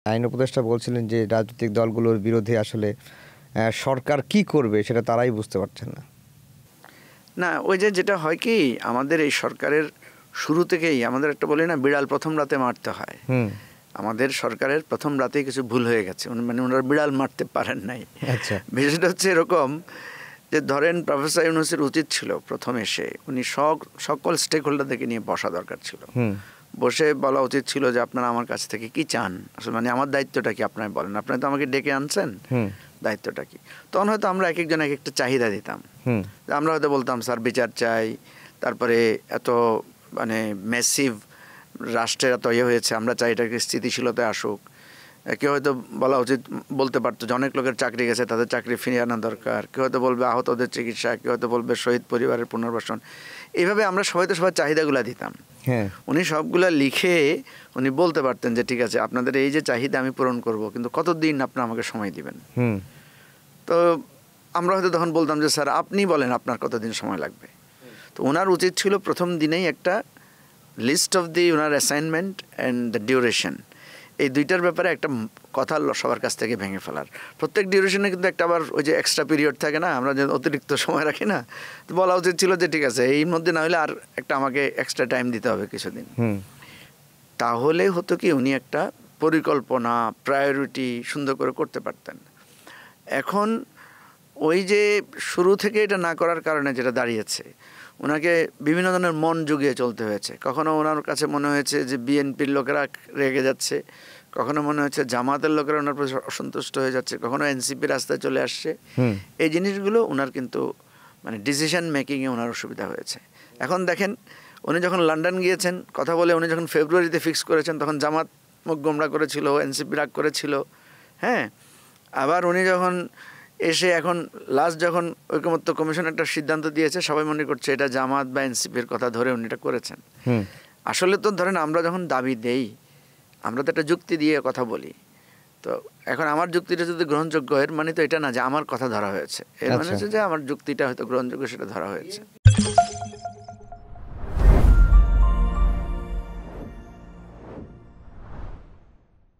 আইন উপদেষ্টা বলছিলেন যে রাজনৈতিক দলগুলোর বিরুদ্ধে আসলে সরকার কি করবে সেটা তারাই বুঝতে পারছেন না। না, ওই যেটা হয় কি, আমাদের এই সরকারের শুরু থেকেই আমাদের একটা বলি না, বিড়াল প্রথম রাতে মারতে হয়। আমাদের সরকারের প্রথম রাতেই কিছু ভুল হয়ে গেছে, মানে ওনারা বিড়াল মারতে পারেন নাই। আচ্ছা, বিষয়টা হচ্ছে এরকম যে ধরেন প্রফেসর ইউনূসের উচিত ছিল প্রথম এসে উনি সকল স্টেক হোল্ডারদেরকে নিয়ে বসা দরকার ছিল। বসে বলা উচিত ছিল যে আপনারা আমার কাছ থেকে কি চান, আসলে মানে আমার দায়িত্বটা কি আপনারা বলেন, আপনারা তো আমাকে ডেকে আনছেন, দায়িত্বটা কি। তখন হয়তো আমরা এক একজন এক একটা চাহিদা দিতাম। আমরা হয়তো বলতাম স্যার বিচার চাই, তারপরে এত মানে ম্যাসিভ রাষ্ট্রের এত ইয়ে হয়েছে, আমরা চাই এটাকে স্থিতিশীলতায় আসুক। কেউ হয়তো বলা উচিত বলতে পারতো যে অনেক লোকের চাকরি গেছে, তাদের চাকরি ফিরিয়ে আনা দরকার। কেউ হয়তো বলবে আহতদের চিকিৎসা, কেউ হয়তো বলবে শহীদ পরিবারের পুনর্বাসন। এইভাবে আমরা সবাই চাহিদাগুলো দিতাম। উনি সবগুলা লিখে উনি বলতে পারতেন যে ঠিক আছে আপনাদের এই যে চাহিদা আমি পূরণ করব, কিন্তু কতদিন আপনারা আমাকে সময় দিবেন। তো আমরা হয়তো তখন বলতাম যে স্যার আপনি বলেন আপনার কতদিন সময় লাগবে। তো ওনার উচিত ছিল প্রথম দিনেই একটা list of the owner assignment and the duration, এই দুইটার ব্যাপারে একটা কথা সবার কাছ থেকে ভেঙে ফেলার। প্রত্যেক ডিউরেশনে কিন্তু একটা আবার ওই যে এক্সট্রা পিরিয়ড থাকে না, আমরা যে অতিরিক্ত সময় রাখি না, তো বলা উচিত ছিল যে ঠিক আছে এই মধ্যে না হলে আর একটা আমাকে এক্সট্রা টাইম দিতে হবে কিছুদিন। তাহলে হতো কি উনি একটা পরিকল্পনা প্রায়োরিটি সুন্দর করে করতে পারতেন। এখন ওই যে শুরু থেকে এটা না করার কারণে যেটা দাঁড়িয়েছে, ওনাকে বিভিন্ন ধরনের মন জুগিয়ে চলতে হয়েছে। কখনো ওনার কাছে মনে হয়েছে যে বিএনপির লোকেরা রেগে যাচ্ছে, কখনো মনে হচ্ছে জামাতের লোকেরা ওনার প্রতি অসন্তুষ্ট হয়ে যাচ্ছে, কখনো এনসিপি রাস্তায় চলে আসছে। এই জিনিসগুলো ওনার কিন্তু মানে ডিসিশন মেকিংয়ে ওনার অসুবিধা হয়েছে। এখন দেখেন উনি যখন লন্ডন গিয়েছেন কথা বলে, উনি যখন ফেব্রুয়ারিতে ফিক্স করেছেন তখন জামাত মুখ গোমরা করেছিল, এনসিপি রাগ করেছিল। হ্যাঁ, আবার উনি যখন এসে এখন লাস্ট যখন ঐকমত্য কমিশন একটা সিদ্ধান্ত দিয়েছে, সবাই মনে করছে এটা জামাত বা এনসিপির কথা ধরে উনি এটা করেছেন। আসলে তো ধরেন আমরা যখন দাবি দেই, আমরা তো একটা যুক্তি দিয়ে কথা বলি। তো এখন আমার যুক্তিটা যদি গ্রহণযোগ্য, এর মানে তো এটা না যে আমার কথা ধরা হয়েছে, এর মানে হচ্ছে যে আমার যুক্তিটা হয়তো গ্রহণযোগ্য, সেটা ধরা হয়েছে।